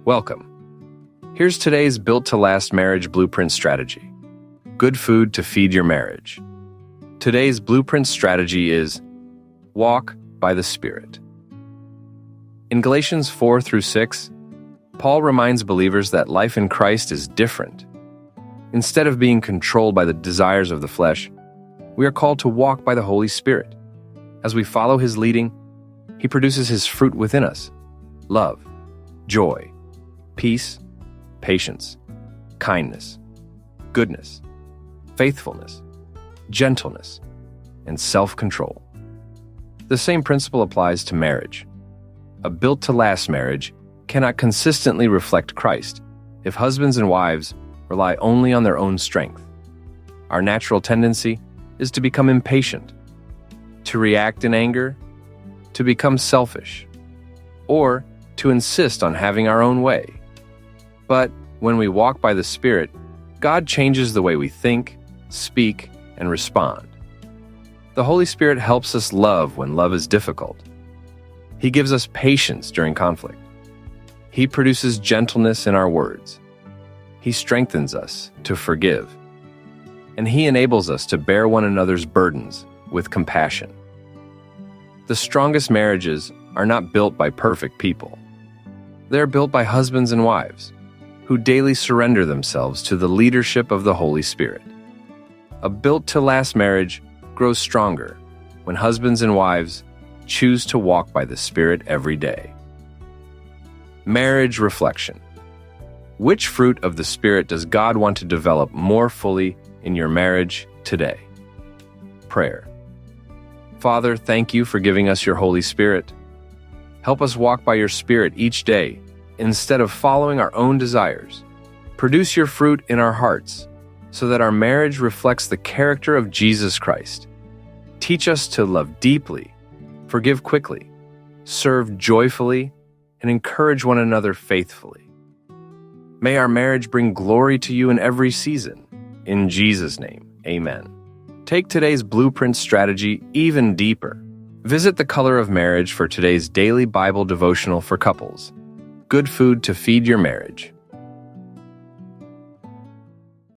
Welcome. Here's today's built-to-last marriage blueprint strategy. Good food to feed your marriage. Today's blueprint strategy is walk by the Spirit. In Galatians 4 through 6, Paul reminds believers that life in Christ is different. Instead of being controlled by the desires of the flesh, we are called to walk by the Holy Spirit. As we follow His leading, He produces His fruit within us: love, joy, peace, patience, kindness, goodness, faithfulness, gentleness, and self-control. The same principle applies to marriage. A built-to-last marriage cannot consistently reflect Christ if husbands and wives rely only on their own strength. Our natural tendency is to become impatient, to react in anger, to become selfish, or to insist on having our own way. But when we walk by the Spirit, God changes the way we think, speak, and respond. The Holy Spirit helps us love when love is difficult. He gives us patience during conflict. He produces gentleness in our words. He strengthens us to forgive. And He enables us to bear one another's burdens with compassion. The strongest marriages are not built by perfect people. They're built by husbands and wives who daily surrender themselves to the leadership of the Holy Spirit. A built-to-last marriage grows stronger when husbands and wives choose to walk by the Spirit every day. Marriage reflection. Which fruit of the Spirit does God want to develop more fully in your marriage today? Prayer. Father, thank You for giving us Your Holy Spirit. Help us walk by Your Spirit each day instead of following our own desires. Produce Your fruit in our hearts so that our marriage reflects the character of Jesus Christ. Teach us to love deeply, forgive quickly, serve joyfully, and encourage one another faithfully. May our marriage bring glory to You in every season. In Jesus' name, amen. Take today's blueprint strategy even deeper. Visit The Color of Marriage for today's daily Bible devotional for couples. Good food to feed your marriage.